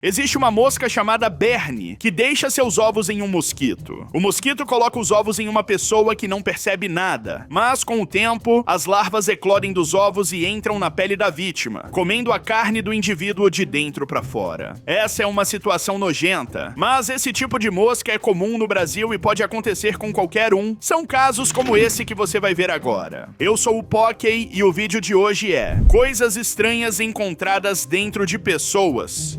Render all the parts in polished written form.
Existe uma mosca chamada berne, que deixa seus ovos em um mosquito. O mosquito coloca os ovos em uma pessoa que não percebe nada, mas com o tempo, as larvas eclodem dos ovos e entram na pele da vítima, comendo a carne do indivíduo de dentro para fora. Essa é uma situação nojenta, mas esse tipo de mosca é comum no Brasil e pode acontecer com qualquer um. São casos como esse que você vai ver agora. Eu sou o Pockey e o vídeo de hoje é Coisas estranhas encontradas dentro de pessoas.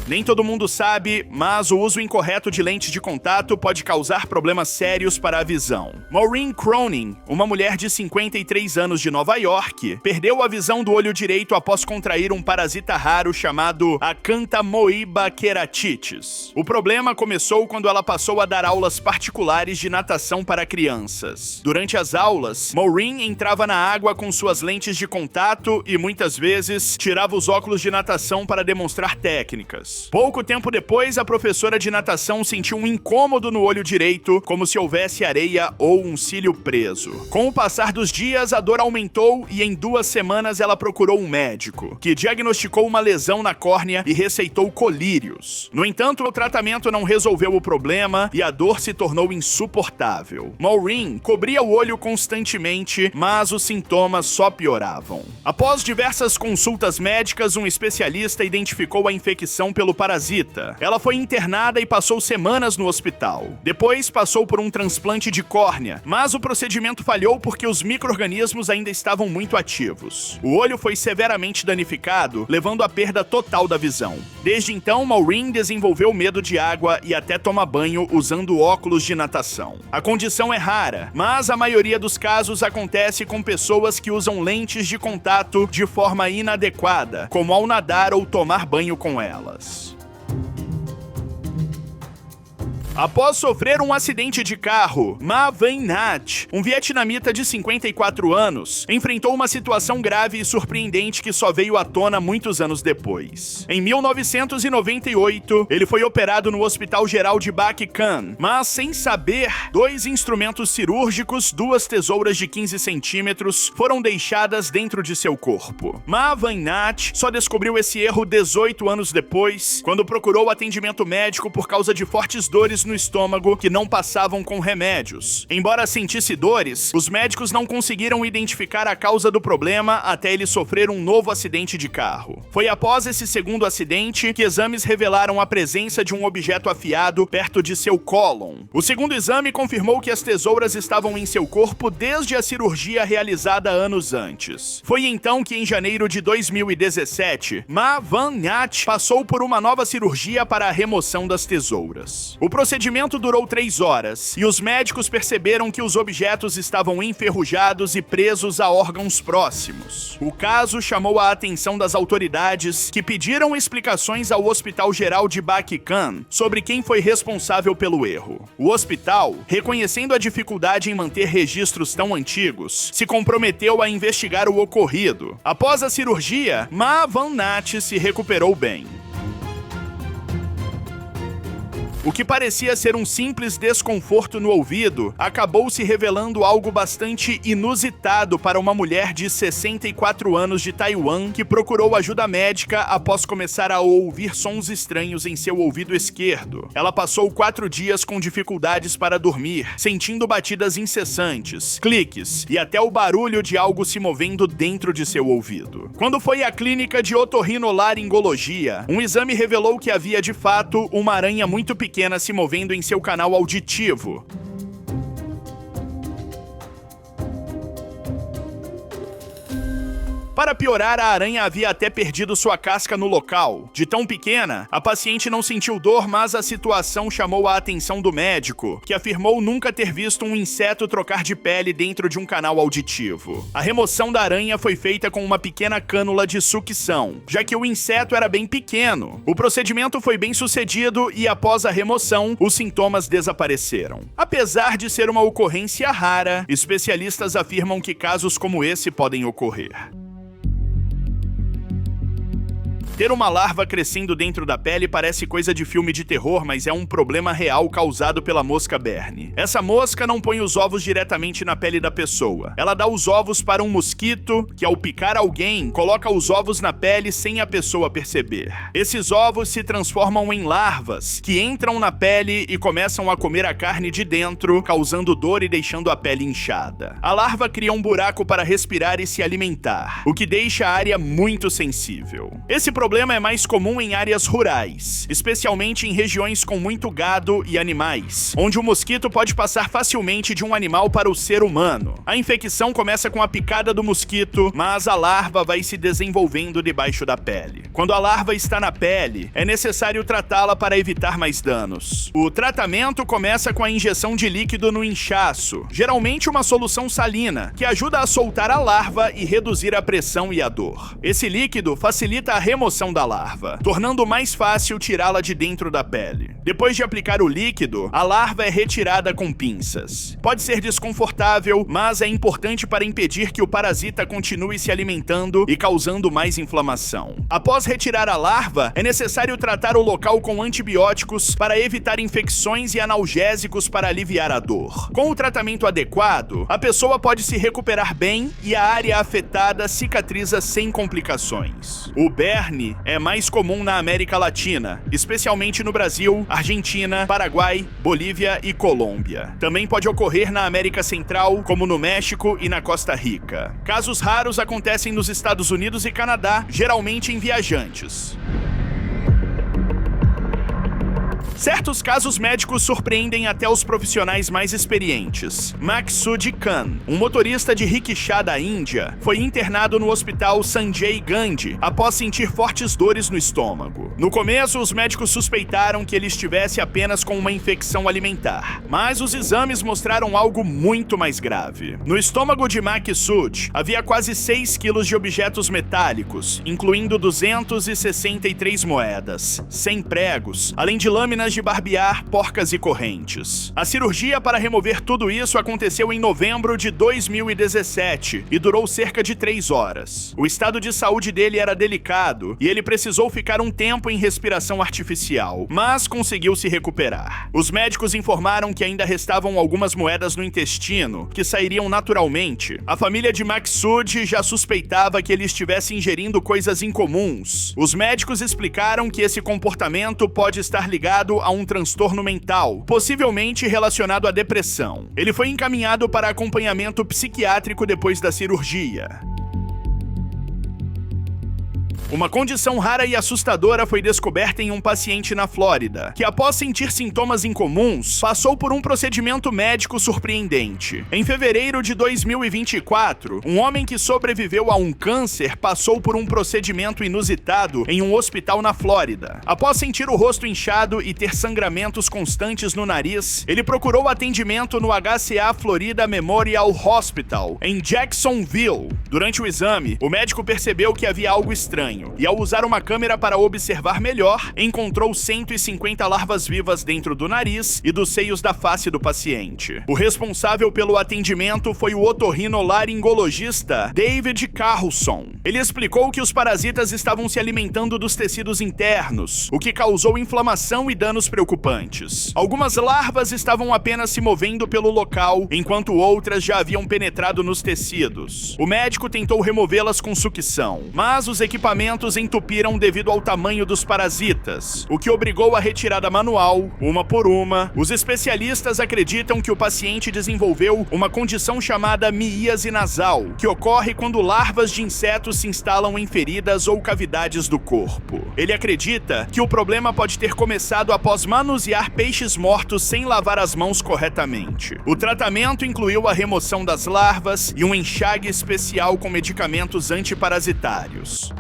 Nem todo mundo sabe, mas o uso incorreto de lentes de contato pode causar problemas sérios para a visão. Maureen Cronin, uma mulher de 53 anos de Nova York, perdeu a visão do olho direito após contrair um parasita raro chamado Acanthamoeba keratitis. O problema começou quando ela passou a dar aulas particulares de natação para crianças. Durante as aulas, Maureen entrava na água com suas lentes de contato e muitas vezes tirava os óculos de natação para demonstrar técnicas. Pouco tempo depois, a professora de natação sentiu um incômodo no olho direito, como se houvesse areia ou um cílio preso. Com o passar dos dias, a dor aumentou e em 2 semanas ela procurou um médico, que diagnosticou uma lesão na córnea e receitou colírios. No entanto, o tratamento não resolveu o problema e a dor se tornou insuportável. Maureen cobria o olho constantemente, mas os sintomas só pioravam. Após diversas consultas médicas, um especialista identificou a infecção pelo parasita. Ela foi internada e passou semanas no hospital. Depois passou por um transplante de córnea, mas o procedimento falhou porque os micro-organismos ainda estavam muito ativos. O olho foi severamente danificado, levando à perda total da visão. Desde então, Maureen desenvolveu medo de água e até toma banho usando óculos de natação. A condição é rara, mas a maioria dos casos acontece com pessoas que usam lentes de contato de forma inadequada, como ao nadar ou tomar banho com elas. Após sofrer um acidente de carro, Ma Van Nhat, um vietnamita de 54 anos, enfrentou uma situação grave e surpreendente que só veio à tona muitos anos depois. Em 1998, ele foi operado no Hospital Geral de Bac Can, mas sem saber, 2 instrumentos cirúrgicos, 2 tesouras de 15 centímetros, foram deixadas dentro de seu corpo. Ma Van Nhat só descobriu esse erro 18 anos depois, quando procurou atendimento médico por causa de fortes dores no estômago que não passavam com remédios. Embora sentisse dores, os médicos não conseguiram identificar a causa do problema até ele sofrer um novo acidente de carro. Foi após esse segundo acidente que exames revelaram a presença de um objeto afiado perto de seu cólon. O segundo exame confirmou que as tesouras estavam em seu corpo desde a cirurgia realizada anos antes. Foi então que, em janeiro de 2017, Ma Van Nhat passou por uma nova cirurgia para a remoção das tesouras. O procedimento durou 3 horas, e os médicos perceberam que os objetos estavam enferrujados e presos a órgãos próximos. O caso chamou a atenção das autoridades, que pediram explicações ao Hospital Geral de Bac Can sobre quem foi responsável pelo erro. O hospital, reconhecendo a dificuldade em manter registros tão antigos, se comprometeu a investigar o ocorrido. Após a cirurgia, Ma Van Nhat se recuperou bem. O que parecia ser um simples desconforto no ouvido acabou se revelando algo bastante inusitado para uma mulher de 64 anos de Taiwan que procurou ajuda médica após começar a ouvir sons estranhos em seu ouvido esquerdo. Ela passou 4 dias com dificuldades para dormir, sentindo batidas incessantes, cliques e até o barulho de algo se movendo dentro de seu ouvido. Quando foi à clínica de otorrinolaringologia, um exame revelou que havia de fato uma aranha muito pequena se movendo em seu canal auditivo. Para piorar, a aranha havia até perdido sua casca no local. De tão pequena, a paciente não sentiu dor, mas a situação chamou a atenção do médico, que afirmou nunca ter visto um inseto trocar de pele dentro de um canal auditivo. A remoção da aranha foi feita com uma pequena cânula de sucção, já que o inseto era bem pequeno. O procedimento foi bem sucedido e, após a remoção, os sintomas desapareceram. Apesar de ser uma ocorrência rara, especialistas afirmam que casos como esse podem ocorrer. Ter uma larva crescendo dentro da pele parece coisa de filme de terror, mas é um problema real causado pela mosca Bernie. Essa mosca não põe os ovos diretamente na pele da pessoa. Ela dá os ovos para um mosquito, que ao picar alguém, coloca os ovos na pele sem a pessoa perceber. Esses ovos se transformam em larvas, que entram na pele e começam a comer a carne de dentro, causando dor e deixando a pele inchada. A larva cria um buraco para respirar e se alimentar, o que deixa a área muito sensível. Esse problema é mais comum em áreas rurais, especialmente em regiões com muito gado e animais, onde o mosquito pode passar facilmente de um animal para o ser humano. A infecção começa com a picada do mosquito, mas a larva vai se desenvolvendo debaixo da pele. Quando a larva está na pele, é necessário tratá-la para evitar mais danos. O tratamento começa com a injeção de líquido no inchaço, geralmente uma solução salina, que ajuda a soltar a larva e reduzir a pressão e a dor. Esse líquido facilita a remoção da larva, tornando mais fácil tirá-la de dentro da pele. Depois de aplicar o líquido, a larva é retirada com pinças. Pode ser desconfortável, mas é importante para impedir que o parasita continue se alimentando e causando mais inflamação. Após retirar a larva, é necessário tratar o local com antibióticos para evitar infecções e analgésicos para aliviar a dor. Com o tratamento adequado, a pessoa pode se recuperar bem e a área afetada cicatriza sem complicações. O Bernie é mais comum na América Latina, especialmente no Brasil, Argentina, Paraguai, Bolívia e Colômbia. Também pode ocorrer na América Central, como no México e na Costa Rica. Casos raros acontecem nos Estados Unidos e Canadá, geralmente em viajantes. Certos casos médicos surpreendem até os profissionais mais experientes. Maksud Khan, um motorista de rickshaw da Índia, foi internado no hospital Sanjay Gandhi após sentir fortes dores no estômago. No começo, os médicos suspeitaram que ele estivesse apenas com uma infecção alimentar, mas os exames mostraram algo muito mais grave. No estômago de Maksud havia quase 6 quilos de objetos metálicos, incluindo 263 moedas, 100 pregos, além de lâminas de barbear, porcas e correntes. A cirurgia para remover tudo isso aconteceu em novembro de 2017 e durou cerca de 3 horas. O estado de saúde dele era delicado e ele precisou ficar um tempo em respiração artificial, mas conseguiu se recuperar. Os médicos informaram que ainda restavam algumas moedas no intestino, que sairiam naturalmente. A família de Maksud já suspeitava que ele estivesse ingerindo coisas incomuns. Os médicos explicaram que esse comportamento pode estar ligado a um transtorno mental, possivelmente relacionado à depressão. Ele foi encaminhado para acompanhamento psiquiátrico depois da cirurgia. Uma condição rara e assustadora foi descoberta em um paciente na Flórida, que após sentir sintomas incomuns, passou por um procedimento médico surpreendente. Em fevereiro de 2024, um homem que sobreviveu a um câncer passou por um procedimento inusitado em um hospital na Flórida. Após sentir o rosto inchado e ter sangramentos constantes no nariz, ele procurou atendimento no HCA Florida Memorial Hospital, em Jacksonville. Durante o exame, o médico percebeu que havia algo estranho e, ao usar uma câmera para observar melhor, encontrou 150 larvas vivas dentro do nariz e dos seios da face do paciente. O responsável pelo atendimento foi o otorrinolaringologista David Carlson. Ele explicou que os parasitas estavam se alimentando dos tecidos internos, o que causou inflamação e danos preocupantes. Algumas larvas estavam apenas se movendo pelo local, enquanto outras já haviam penetrado nos tecidos. O médico tentou removê-las com sucção, mas os equipamentos entupiram devido ao tamanho dos parasitas, o que obrigou a retirada manual, uma por uma. Os especialistas acreditam que o paciente desenvolveu uma condição chamada miíase nasal, que ocorre quando larvas de insetos se instalam em feridas ou cavidades do corpo. Ele acredita que o problema pode ter começado após manusear peixes mortos sem lavar as mãos corretamente. O tratamento incluiu a remoção das larvas e um enxágue especial com medicamentos antiparasitários.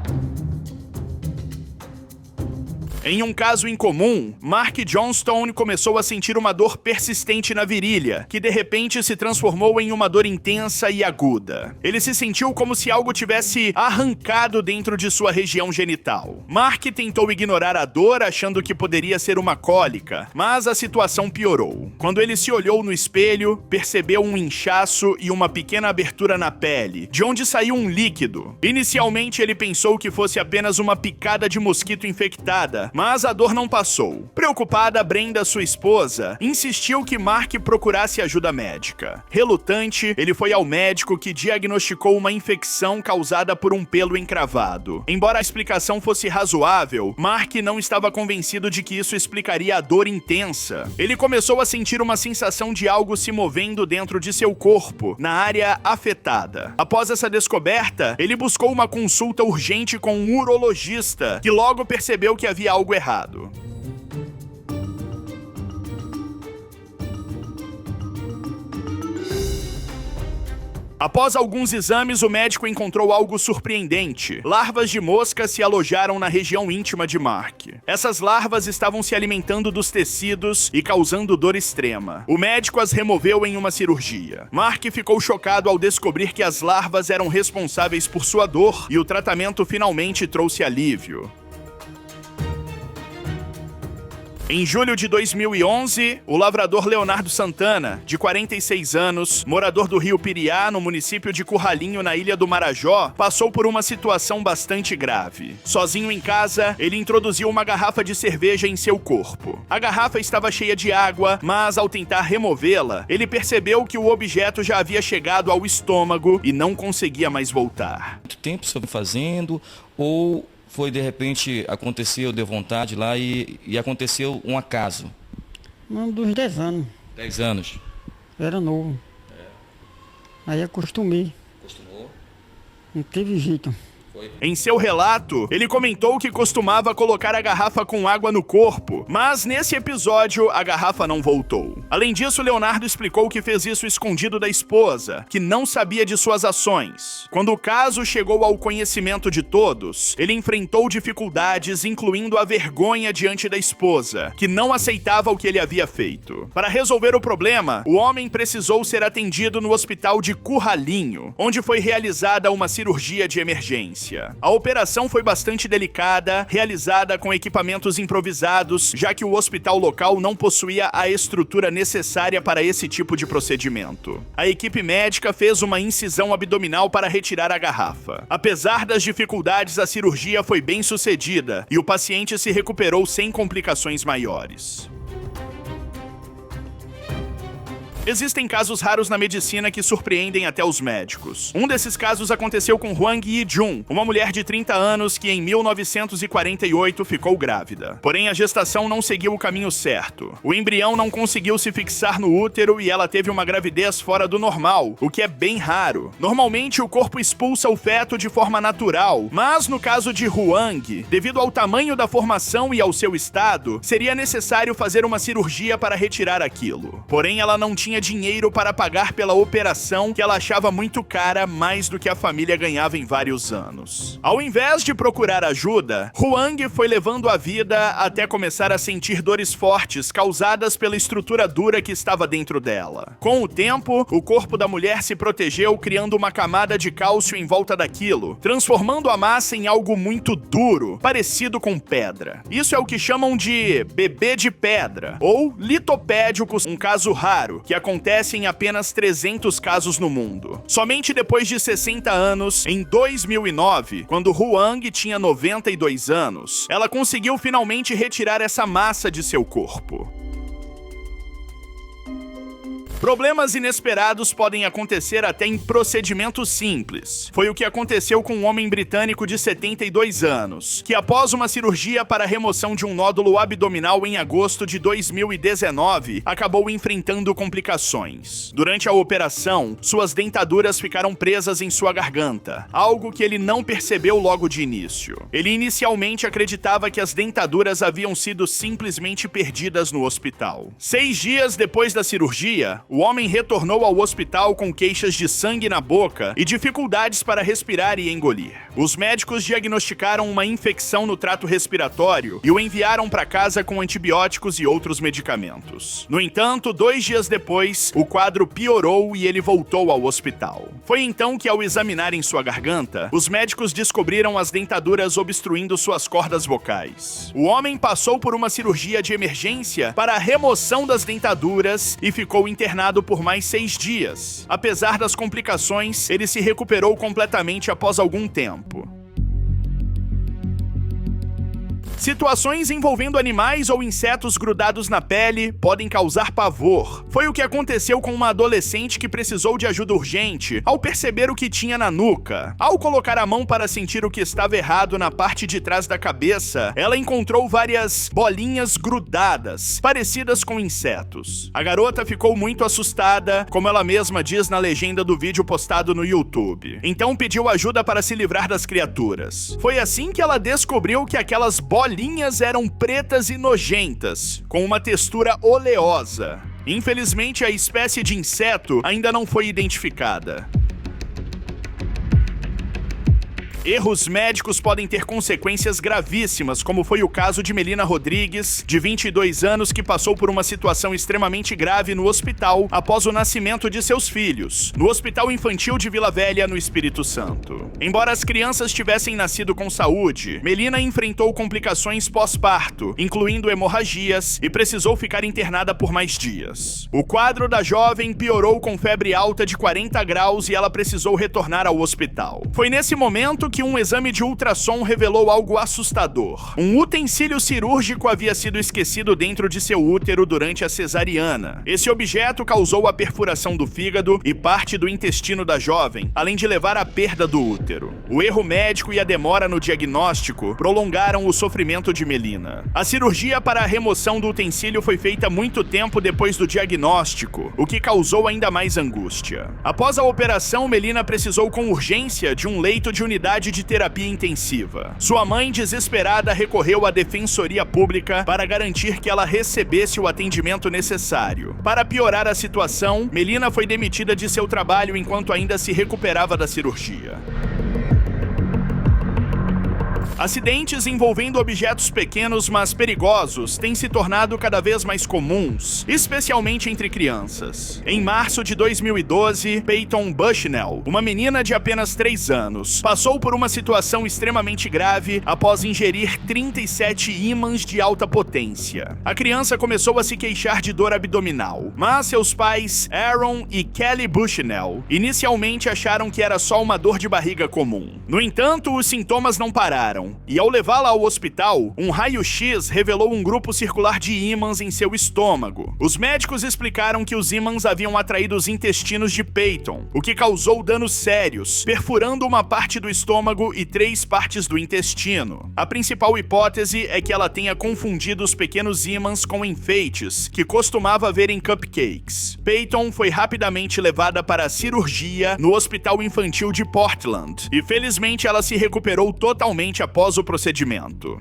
Em um caso incomum, Mark Johnstone começou a sentir uma dor persistente na virilha, que de repente se transformou em uma dor intensa e aguda. Ele se sentiu como se algo tivesse arrancado dentro de sua região genital. Mark tentou ignorar a dor, achando que poderia ser uma cólica, mas a situação piorou. Quando ele se olhou no espelho, percebeu um inchaço e uma pequena abertura na pele, de onde saiu um líquido. Inicialmente ele pensou que fosse apenas uma picada de mosquito infectada, mas a dor não passou. Preocupada, Brenda, sua esposa, insistiu que Mark procurasse ajuda médica. Relutante, ele foi ao médico, que diagnosticou uma infecção causada por um pelo encravado. Embora a explicação fosse razoável, Mark não estava convencido de que isso explicaria a dor intensa. Ele começou a sentir uma sensação de algo se movendo dentro de seu corpo, na área afetada. Após essa descoberta, ele buscou uma consulta urgente com um urologista, que logo percebeu que havia algo errado. Após alguns exames, o médico encontrou algo surpreendente. Larvas de mosca se alojaram na região íntima de Mark. Essas larvas estavam se alimentando dos tecidos e causando dor extrema. O médico as removeu em uma cirurgia. Mark ficou chocado ao descobrir que as larvas eram responsáveis por sua dor, e o tratamento finalmente trouxe alívio. Em julho de 2011, o lavrador Leonardo Santana, de 46 anos, morador do Rio Piriá, no município de Curralinho, na Ilha do Marajó, passou por uma situação bastante grave. Sozinho em casa, ele introduziu uma garrafa de cerveja em seu corpo. A garrafa estava cheia de água, mas ao tentar removê-la, ele percebeu que o objeto já havia chegado ao estômago e não conseguia mais voltar. Muito tempo você foi fazendo, ou foi de repente, aconteceu, deu vontade lá e aconteceu um acaso? Um dos 10 anos. 10 anos? Era novo. Aí acostumei. Acostumou? Não teve jeito. Em seu relato, ele comentou que costumava colocar a garrafa com água no corpo, mas nesse episódio a garrafa não voltou. Além disso, Leonardo explicou que fez isso escondido da esposa, que não sabia de suas ações. Quando o caso chegou ao conhecimento de todos, ele enfrentou dificuldades, incluindo a vergonha diante da esposa, que não aceitava o que ele havia feito. Para resolver o problema, o homem precisou ser atendido no hospital de Curralinho, onde foi realizada uma cirurgia de emergência. A operação foi bastante delicada, realizada com equipamentos improvisados, já que o hospital local não possuía a estrutura necessária para esse tipo de procedimento. A equipe médica fez uma incisão abdominal para retirar a garrafa. Apesar das dificuldades, a cirurgia foi bem sucedida e o paciente se recuperou sem complicações maiores. Existem casos raros na medicina que surpreendem até os médicos. Um desses casos aconteceu com Hwang Yi-jun, uma mulher de 30 anos que em 1948 ficou grávida. Porém, a gestação não seguiu o caminho certo. O embrião não conseguiu se fixar no útero e ela teve uma gravidez fora do normal, o que é bem raro. Normalmente, o corpo expulsa o feto de forma natural, mas no caso de Hwang, devido ao tamanho da formação e ao seu estado, seria necessário fazer uma cirurgia para retirar aquilo. Porém, ela não tinha dinheiro para pagar pela operação, que ela achava muito cara, mais do que a família ganhava em vários anos. Ao invés de procurar ajuda, Hwang foi levando a vida até começar a sentir dores fortes causadas pela estrutura dura que estava dentro dela. Com o tempo, o corpo da mulher se protegeu, criando uma camada de cálcio em volta daquilo, transformando a massa em algo muito duro, parecido com pedra. Isso é o que chamam de bebê de pedra, ou litopédicos, um caso raro, que acontece em apenas 300 casos no mundo. Somente depois de 60 anos, em 2009, quando Hwang tinha 92 anos, ela conseguiu finalmente retirar essa massa de seu corpo. Problemas inesperados podem acontecer até em procedimentos simples. Foi o que aconteceu com um homem britânico de 72 anos, que após uma cirurgia para a remoção de um nódulo abdominal em agosto de 2019, acabou enfrentando complicações. Durante a operação, suas dentaduras ficaram presas em sua garganta, algo que ele não percebeu logo de início. Ele inicialmente acreditava que as dentaduras haviam sido simplesmente perdidas no hospital. 6 dias depois da cirurgia, o homem retornou ao hospital com queixas de sangue na boca e dificuldades para respirar e engolir. Os médicos diagnosticaram uma infecção no trato respiratório e o enviaram para casa com antibióticos e outros medicamentos. No entanto, 2 dias depois, o quadro piorou e ele voltou ao hospital. Foi então que, ao examinarem sua garganta, os médicos descobriram as dentaduras obstruindo suas cordas vocais. O homem passou por uma cirurgia de emergência para a remoção das dentaduras e ficou internado por mais 6 dias. Apesar das complicações, ele se recuperou completamente após algum tempo. Situações envolvendo animais ou insetos grudados na pele podem causar pavor. Foi o que aconteceu com uma adolescente que precisou de ajuda urgente ao perceber o que tinha na nuca. Ao colocar a mão para sentir o que estava errado na parte de trás da cabeça, ela encontrou várias bolinhas grudadas, parecidas com insetos. A garota ficou muito assustada, como ela mesma diz na legenda do vídeo postado no YouTube. Então pediu ajuda para se livrar das criaturas. Foi assim que ela descobriu que aquelas bolinhas eram pretas e nojentas, com uma textura oleosa. Infelizmente, a espécie de inseto ainda não foi identificada. Erros médicos podem ter consequências gravíssimas, como foi o caso de Melina Rodrigues, de 22 anos, que passou por uma situação extremamente grave no hospital após o nascimento de seus filhos, no Hospital Infantil de Vila Velha, no Espírito Santo. Embora as crianças tivessem nascido com saúde, Melina enfrentou complicações pós-parto, incluindo hemorragias, e precisou ficar internada por mais dias. O quadro da jovem piorou com febre alta de 40 graus e ela precisou retornar ao hospital. Foi nesse momento que um exame de ultrassom revelou algo assustador. Um utensílio cirúrgico havia sido esquecido dentro de seu útero durante a cesariana. Esse objeto causou a perfuração do fígado e parte do intestino da jovem, além de levar à perda do útero. O erro médico e a demora no diagnóstico prolongaram o sofrimento de Melina. A cirurgia para a remoção do utensílio foi feita muito tempo depois do diagnóstico, o que causou ainda mais angústia. Após a operação, Melina precisou com urgência de um leito de unidade de terapia intensiva. Sua mãe, desesperada, recorreu à Defensoria Pública para garantir que ela recebesse o atendimento necessário. Para piorar a situação, Melina foi demitida de seu trabalho enquanto ainda se recuperava da cirurgia. Acidentes envolvendo objetos pequenos, mas perigosos, têm se tornado cada vez mais comuns, especialmente entre crianças. Em março de 2012, Peyton Bushnell, uma menina de apenas 3 anos, passou por uma situação extremamente grave após ingerir 37 ímãs de alta potência. A criança começou a se queixar de dor abdominal, mas seus pais, Aaron e Kelly Bushnell, inicialmente acharam que era só uma dor de barriga comum. No entanto, os sintomas não pararam. E ao levá-la ao hospital, um raio-x revelou um grupo circular de ímãs em seu estômago. Os médicos explicaram que os ímãs haviam atraído os intestinos de Peyton, o que causou danos sérios, perfurando uma parte do estômago e 3 partes do intestino. A principal hipótese é que ela tenha confundido os pequenos ímãs com enfeites, que costumava ver em cupcakes. Peyton foi rapidamente levada para a cirurgia no Hospital Infantil de Portland, e felizmente ela se recuperou totalmente após o procedimento.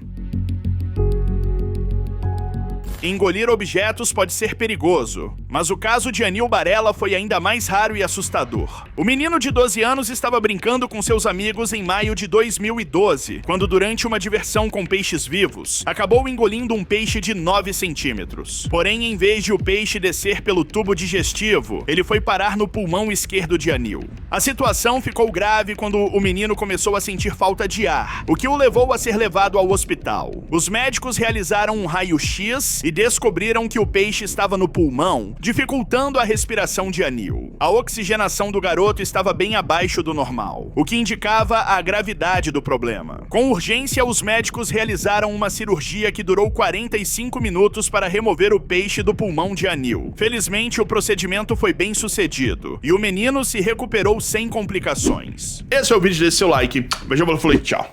Engolir objetos pode ser perigoso, mas o caso de Anil Barela foi ainda mais raro e assustador. O menino de 12 anos estava brincando com seus amigos em maio de 2012, quando durante uma diversão com peixes vivos, acabou engolindo um peixe de 9 centímetros. Porém, em vez de o peixe descer pelo tubo digestivo, ele foi parar no pulmão esquerdo de Anil. A situação ficou grave quando o menino começou a sentir falta de ar, o que o levou a ser levado ao hospital. Os médicos realizaram um raio-x e descobriram que o peixe estava no pulmão, dificultando a respiração de Anil. A oxigenação do garoto estava bem abaixo do normal, o que indicava a gravidade do problema. Com urgência, os médicos realizaram uma cirurgia que durou 45 minutos para remover o peixe do pulmão de Anil. Felizmente, o procedimento foi bem sucedido, e o menino se recuperou sem complicações. Esse é o vídeo, deixe seu like. Beijão, falei, tchau.